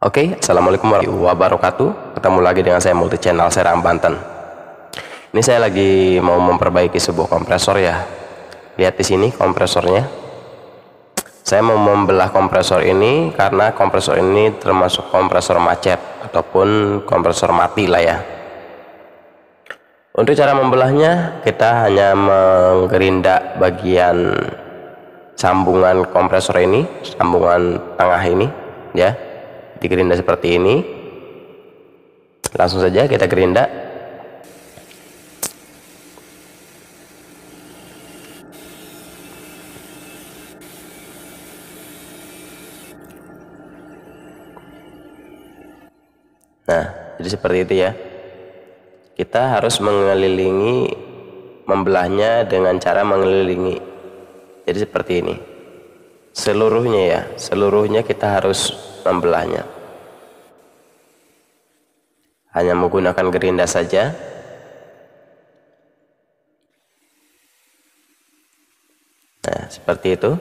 Oke, Assalamualaikum warahmatullahi wabarakatuh. Ketemu lagi dengan saya Multi Channel Serang Banten. Ini saya lagi mau memperbaiki sebuah kompresor ya. Lihat di sini kompresornya. Saya mau membelah kompresor ini karena kompresor ini termasuk kompresor macet ataupun kompresor mati lah ya. Untuk cara membelahnya, kita hanya menggerinda bagian sambungan kompresor ini, sambungan tengah ini ya. Digerinda seperti ini, langsung saja kita gerinda. Nah, jadi seperti itu ya. Kita harus mengelilingi, membelahnya dengan cara mengelilingi. Jadi seperti ini. Seluruhnya ya, seluruhnya kita harus membelahnya. Hanya menggunakan gerinda saja. Nah, seperti itu.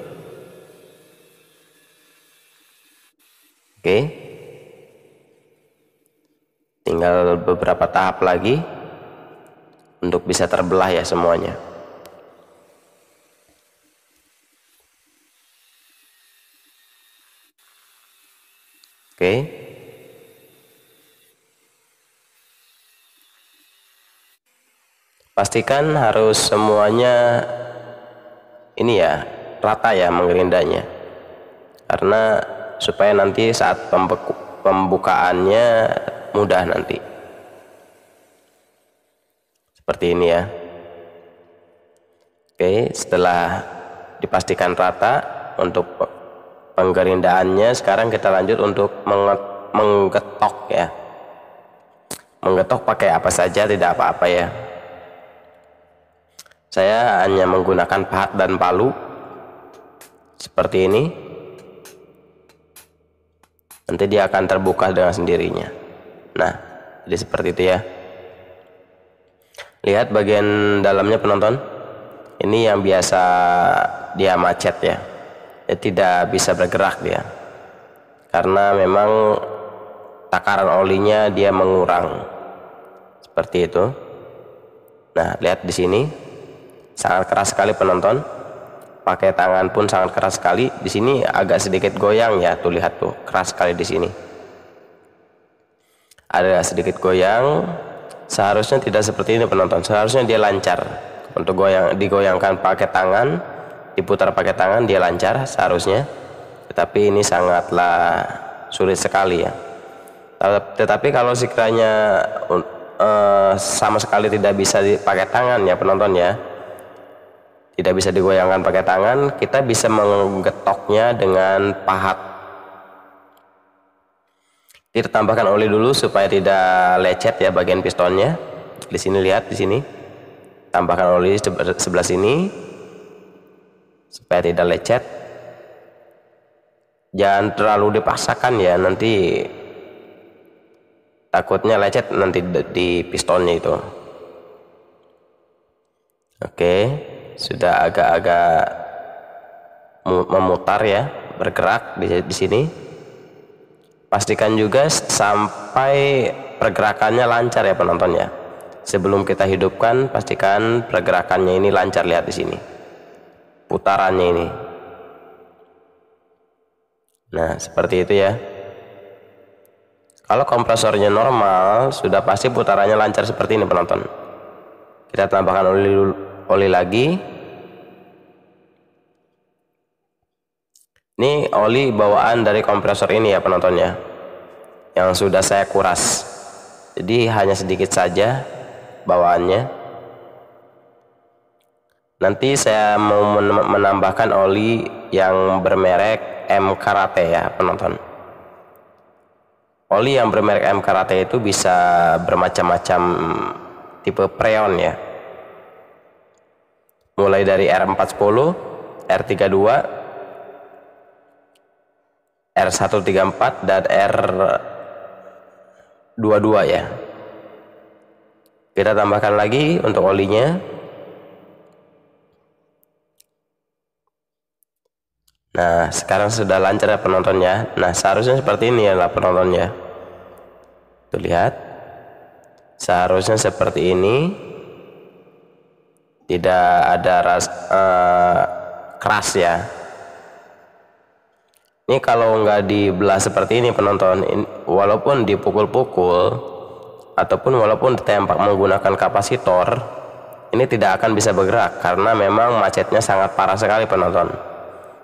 Oke. Tinggal beberapa tahap lagi untuk bisa terbelah ya semuanya. Oke. Pastikan harus semuanya ini ya, rata ya menggerindanya. Karena supaya nanti saat pembukaannya mudah nanti. Seperti ini ya. Oke, setelah dipastikan rata untuk penggerindaannya, sekarang kita lanjut untuk menggetok ya. Menggetok pakai apa saja tidak apa-apa ya. Saya hanya menggunakan pahat dan palu seperti ini. Nanti dia akan terbuka dengan sendirinya. Nah, jadi seperti itu ya. Lihat bagian dalamnya penonton. Ini yang biasa dia macet ya. Dia tidak bisa bergerak dia. Karena memang takaran olinya dia mengurang. Seperti itu. Nah, lihat di sini. Sangat keras sekali penonton. Pakai tangan pun sangat keras sekali. Di sini agak sedikit goyang ya. Tuh lihat tuh, keras sekali di sini. Ada sedikit goyang. Seharusnya tidak seperti ini penonton. Seharusnya dia lancar. Untuk digoyangkan pakai tangan, diputar pakai tangan dia lancar seharusnya. Tetapi ini sangatlah sulit sekali ya. Tetapi kalau sekiranya sama sekali tidak bisa dipakai tangan ya penonton ya, tidak bisa digoyangkan pakai tangan, kita bisa menggetoknya dengan pahat. Kita tambahkan oli dulu supaya tidak lecet ya bagian pistonnya. Di sini lihat di sini. Tambahkan oli sebelah sini supaya tidak lecet. Jangan terlalu dipaksakan ya, nanti takutnya lecet nanti di pistonnya itu. Oke, sudah agak-agak memutar ya, bergerak di sini. Pastikan juga sampai pergerakannya lancar ya penonton ya. Sebelum kita hidupkan, pastikan pergerakannya ini lancar. Lihat di sini, putarannya ini. Nah, seperti itu ya. Kalau kompresornya normal, sudah pasti putarannya lancar seperti ini penonton. Kita tambahkan oli lagi. Ini oli bawaan dari kompresor ini ya penontonnya, yang sudah saya kuras. Jadi hanya sedikit saja bawaannya. Nanti saya mau menambahkan oli yang bermerek M Karate ya penonton. Oli yang bermerek M Karate itu bisa bermacam-macam tipe freon ya. Mulai dari R410, R32, R134 dan R22 ya. Kita tambahkan lagi untuk olinya. Nah, sekarang sudah lancar ya penontonnya. Nah, seharusnya seperti ini ya penontonnya. Tuh lihat. Seharusnya seperti ini. Tidak ada keras ya. Ini kalau nggak dibelah seperti ini penonton, walaupun dipukul-pukul ataupun walaupun ditembak menggunakan kapasitor, ini tidak akan bisa bergerak karena memang macetnya sangat parah sekali penonton.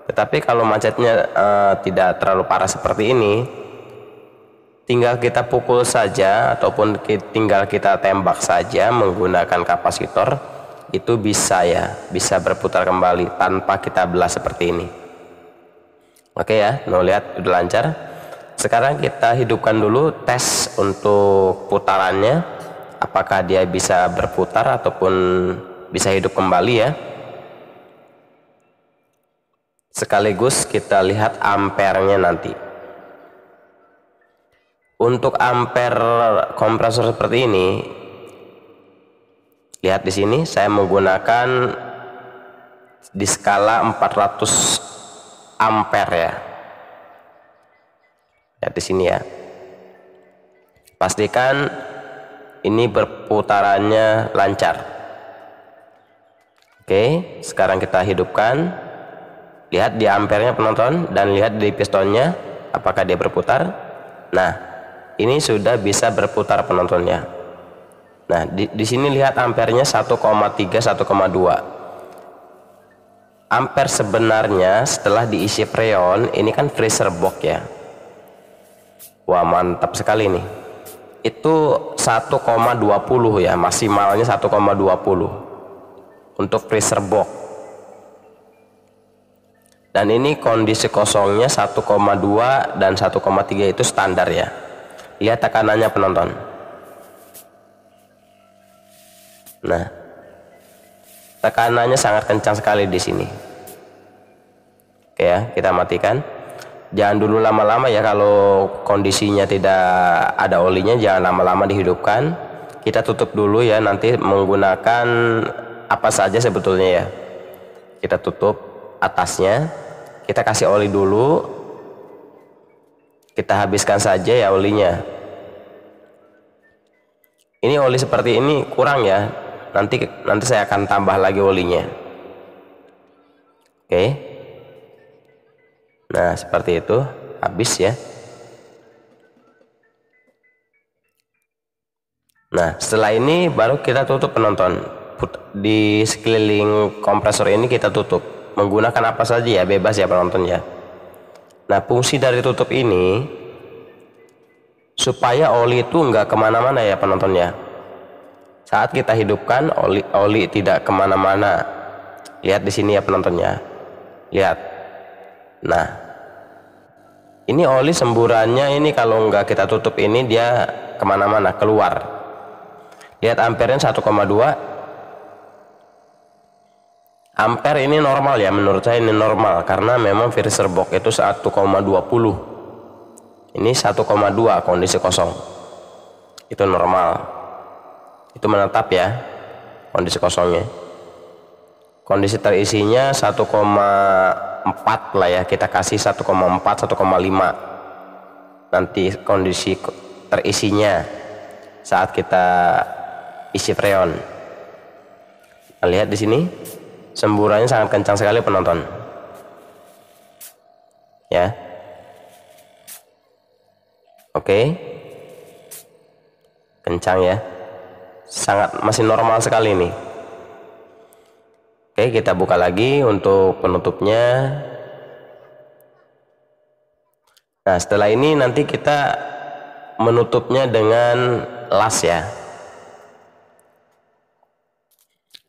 Tetapi kalau macetnya tidak terlalu parah seperti ini, tinggal kita pukul saja ataupun tinggal kita tembak saja menggunakan kapasitor, itu bisa ya, bisa berputar kembali tanpa kita belah seperti ini. Oke ya, lihat udah lancar. Sekarang kita hidupkan dulu tes untuk putarannya, apakah dia bisa berputar ataupun bisa hidup kembali ya. Sekaligus kita lihat ampernya nanti. Untuk ampere kompresor seperti ini, lihat di sini saya menggunakan di skala 400 ampere ya. Lihat di sini ya. Pastikan ini berputarannya lancar. Oke, sekarang kita hidupkan. Lihat di ampernya penonton dan lihat di pistonnya apakah dia berputar. Nah, ini sudah bisa berputar penontonnya. Nah, di sini lihat ampernya 1,3 1,2. Ampere sebenarnya setelah diisi freon, ini kan freezer box ya. Wah, mantap sekali nih. Itu 1,20 ya, maksimalnya 1,20 untuk freezer box. Dan ini kondisi kosongnya 1,2 dan 1,3 itu standar ya. Lihat tekanannya penonton. Nah, tekanannya sangat kencang sekali di sini. Oke ya, kita matikan. Jangan dulu lama-lama ya, kalau kondisinya tidak ada olinya jangan lama-lama dihidupkan. Kita tutup dulu ya, nanti menggunakan apa saja sebetulnya ya. Kita tutup atasnya, kita kasih oli dulu, kita habiskan saja ya olinya. Ini oli seperti ini kurang ya, nanti saya akan tambah lagi olinya. Oke, nah seperti itu, habis ya. Nah setelah ini baru kita tutup penonton. Di sekeliling kompresor ini kita tutup menggunakan apa saja ya, bebas ya penonton ya. Nah fungsi dari tutup ini supaya oli itu nggak kemana-mana ya penonton ya. Saat kita hidupkan oli tidak kemana-mana. Lihat di sini ya penontonnya. Lihat. Nah ini oli semburannya ini kalau nggak kita tutup ini dia kemana-mana, keluar. Lihat ampernya 1,2. Ampere ini normal ya, menurut saya ini normal karena memang freezer box itu 1,20. Ini 1,2 kondisi kosong. Itu normal. Itu menetap ya kondisi kosongnya. Kondisi terisinya 1,4 lah ya, kita kasih 1,4 1,5. Nanti kondisi terisinya saat kita isi freon. Nah, lihat di sini semburannya sangat kencang sekali penonton ya. Oke, kencang ya, sangat masih normal sekali nih. Oke, kita buka lagi untuk penutupnya. Nah setelah ini nanti kita menutupnya dengan las ya.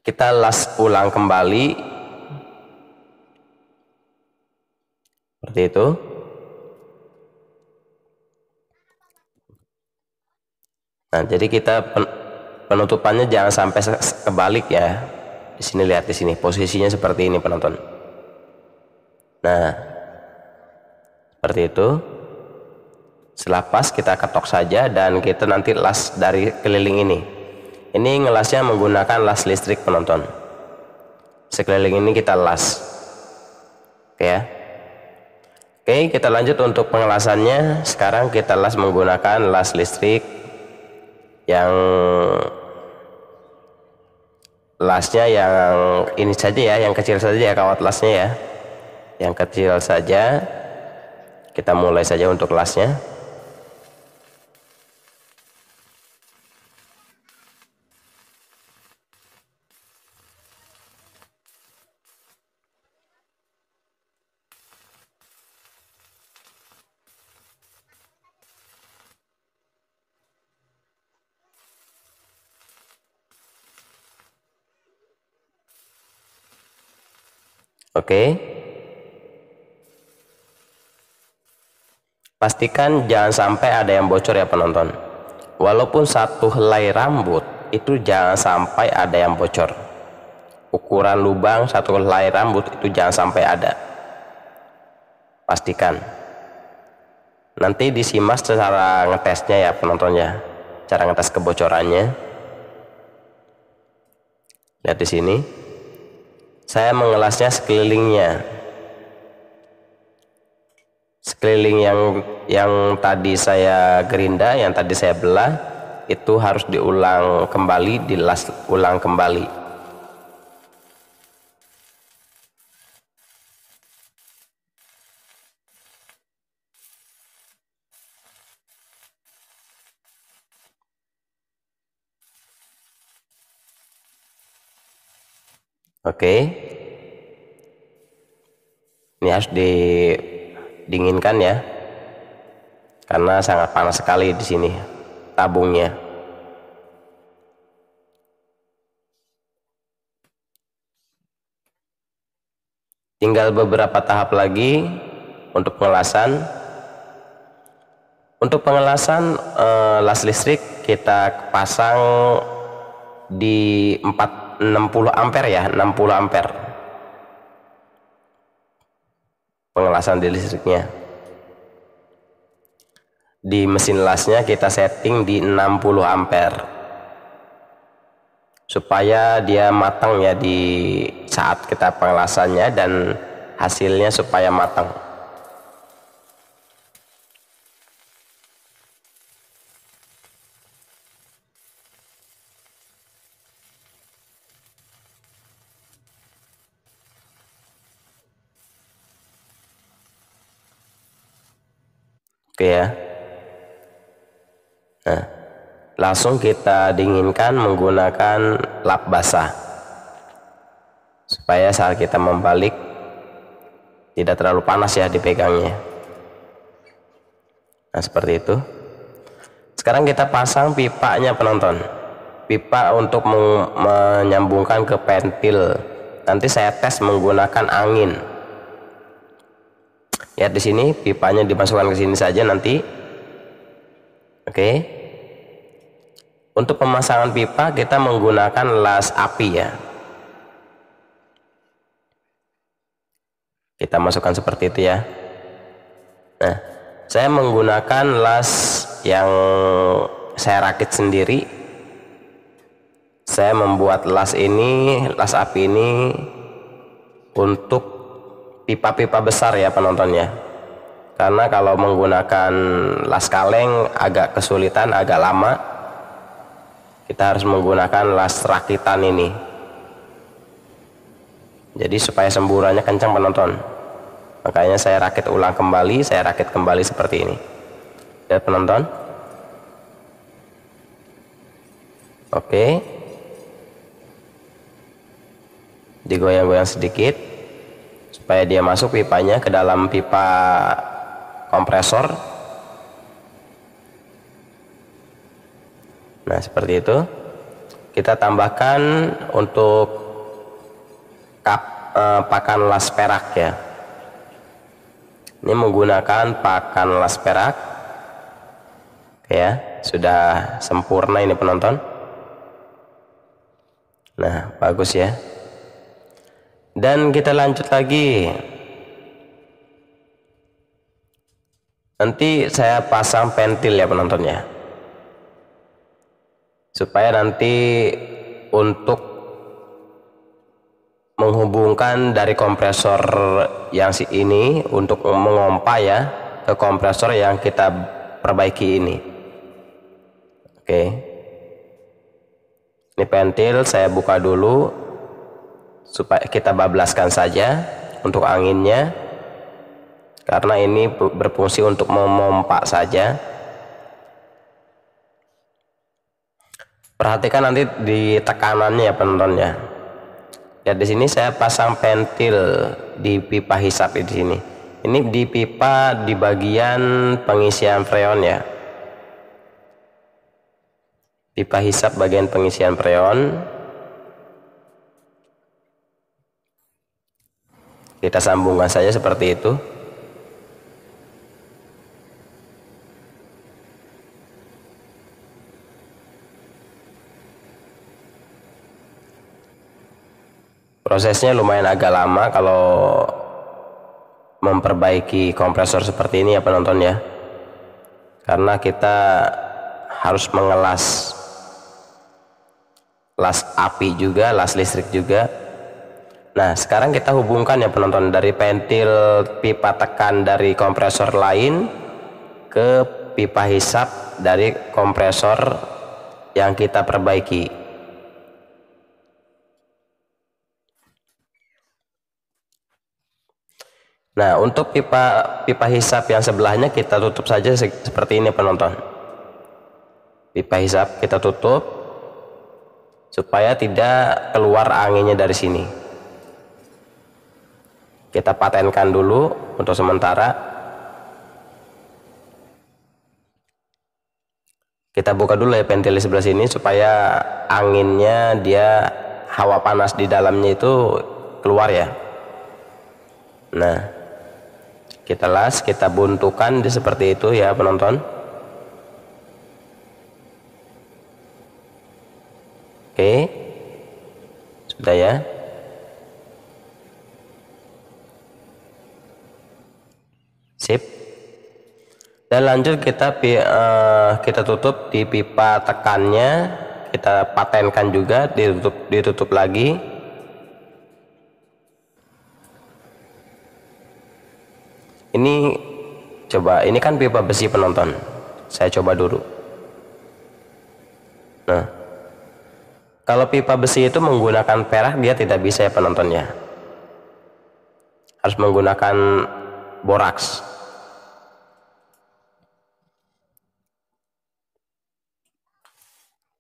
Kita las ulang kembali seperti itu. Nah jadi kita penutupannya jangan sampai kebalik ya. Di sini lihat, di sini posisinya seperti ini penonton. Nah seperti itu. Setelah pas kita ketok saja dan kita nanti las dari keliling ini. Ini ngelasnya menggunakan las listrik penonton. Sekeliling ini kita las. Oke ya. Oke, kita lanjut untuk pengelasannya. Sekarang kita las menggunakan las listrik yang lasnya yang ini saja ya, yang kecil saja ya, kawat lasnya ya, yang kecil saja. Kita mulai saja untuk lasnya. Oke, pastikan jangan sampai ada yang bocor ya penonton. Walaupun satu helai rambut itu jangan sampai ada yang bocor. Ukuran lubang satu helai rambut itu jangan sampai ada. Pastikan. Nanti disimak secara ngetesnya ya penontonnya, cara ngetes kebocorannya. Lihat di sini. Saya mengelasnya sekelilingnya. Sekeliling yang tadi saya gerinda, yang tadi saya belah, itu harus diulang kembali, dilas ulang kembali. Oke. Ini harus didinginkan ya. Karena sangat panas sekali di sini tabungnya. Tinggal beberapa tahap lagi untuk pengelasan. Untuk pengelasan las listrik kita pasang di 60 ampere ya, 60 ampere. Pengelasan di listriknya. Di mesin lasnya kita setting di 60 ampere. Supaya dia matang ya di saat kita pengelasannya, dan hasilnya supaya matang. Oke ya. Nah, langsung kita dinginkan menggunakan lap basah supaya saat kita membalik tidak terlalu panas ya dipegangnya. Nah, seperti itu. Sekarang kita pasang pipanya penonton. Pipa untuk menyambungkan ke pentil. Nanti saya tes menggunakan angin. Lihat di sini, pipanya dimasukkan ke sini saja nanti. Oke. Untuk pemasangan pipa kita menggunakan las api ya. Kita masukkan seperti itu ya. Nah, saya menggunakan las yang saya rakit sendiri. Saya membuat las ini, las api ini untuk pipa-pipa besar ya penontonnya. Karena kalau menggunakan las kaleng agak kesulitan, agak lama. Kita harus menggunakan las rakitan ini. Jadi supaya semburannya kencang penonton. Makanya saya rakit ulang kembali, saya rakit kembali seperti ini. Lihat penonton. Oke. Digoyang-goyang sedikit supaya dia masuk pipanya ke dalam pipa kompresor. Nah, seperti itu. Kita tambahkan untuk pakan las perak ya. Ini menggunakan pakan las perak. Oke ya, sudah sempurna ini penonton. Nah, bagus ya. Dan kita lanjut lagi. Nanti saya pasang pentil ya penonton ya, supaya nanti untuk menghubungkan dari kompresor yang ini untuk mengompa ya ke kompresor yang kita perbaiki ini. Oke, ini pentil saya buka dulu supaya kita bablaskan saja untuk anginnya, karena ini berfungsi untuk memompa saja. Perhatikan nanti di tekanannya ya penontonnya. Ya, di sini saya pasang pentil di pipa hisap di sini. Ini di pipa di bagian pengisian freon ya. Pipa hisap bagian pengisian freon. Kita sambungkan saja seperti itu. Prosesnya lumayan agak lama kalau memperbaiki kompresor seperti ini ya penonton ya, karena kita harus mengelas las api juga, las listrik juga. Nah, sekarang kita hubungkan ya penonton dari pentil pipa tekan dari kompresor lain ke pipa hisap dari kompresor yang kita perbaiki. Nah, untuk pipa hisap yang sebelahnya kita tutup saja seperti ini penonton. Pipa hisap kita tutup supaya tidak keluar anginnya dari sini. Kita patenkan dulu untuk sementara. Kita buka dulu ya pentil di sebelah sini supaya anginnya hawa panas di dalamnya itu keluar ya. Nah, kita las, kita buntukan seperti itu ya penonton. Oke, sudah ya. Sip. Dan lanjut kita tutup di pipa tekannya, kita patenkan juga, ditutup lagi. Ini kan pipa besi penonton, saya coba dulu. Nah, kalau pipa besi itu menggunakan perak dia tidak bisa ya penonton ya, harus menggunakan boraks.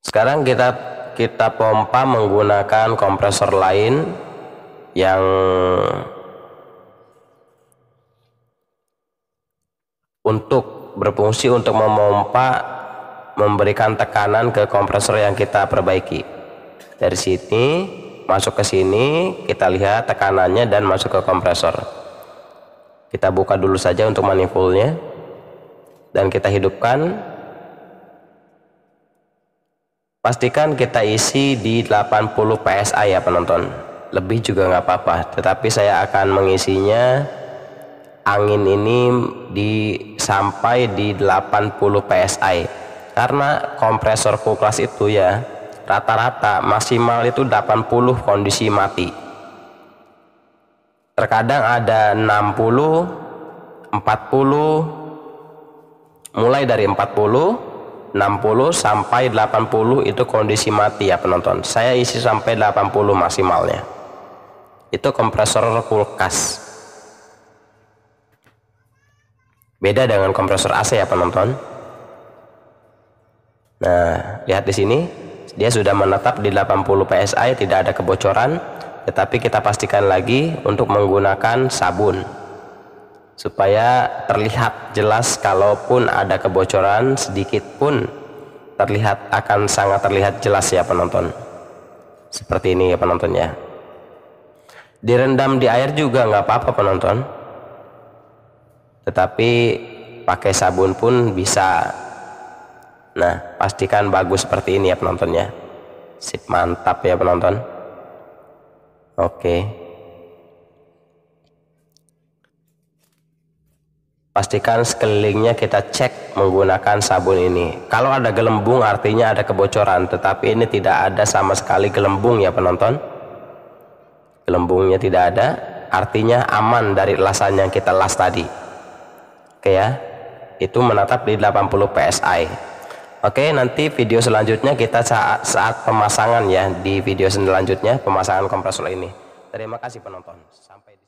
Sekarang kita pompa menggunakan kompresor lain yang berfungsi untuk memompa, memberikan tekanan ke kompresor yang kita perbaiki. Dari sini masuk ke sini, kita lihat tekanannya dan masuk ke kompresor. Kita buka dulu saja untuk manifoldnya dan kita hidupkan. Pastikan kita isi di 80 PSI ya penonton, lebih juga nggak apa-apa, tetapi saya akan mengisinya angin ini sampai di 80 PSI, karena kompresor Q-Class itu ya rata-rata maksimal itu 80 kondisi mati. Terkadang ada 60, 40, mulai dari 40, 60 sampai 80 itu kondisi mati ya penonton. Saya isi sampai 80 maksimalnya. Itu kompresor kulkas. Beda dengan kompresor AC ya penonton. Nah, lihat di sini dia sudah menetap di 80 PSI, tidak ada kebocoran. Tetapi kita pastikan lagi untuk menggunakan sabun supaya terlihat jelas. Kalaupun ada kebocoran sedikit pun akan sangat terlihat jelas ya penonton. Seperti ini ya penonton ya. Direndam di air juga nggak apa-apa penonton, tetapi pakai sabun pun bisa. Nah, pastikan bagus seperti ini ya penontonnya. Sip, mantap ya penonton. Oke, pastikan sekelilingnya kita cek menggunakan sabun ini. Kalau ada gelembung artinya ada kebocoran, tetapi ini tidak ada sama sekali gelembung ya penonton. gelembungnya tidak ada, artinya aman dari lasan yang kita las tadi. Oke ya, itu menetap di 80 psi. Oke, nanti video selanjutnya kita saat pemasangan ya, di video selanjutnya pemasangan kompresor ini. Terima kasih penonton, sampai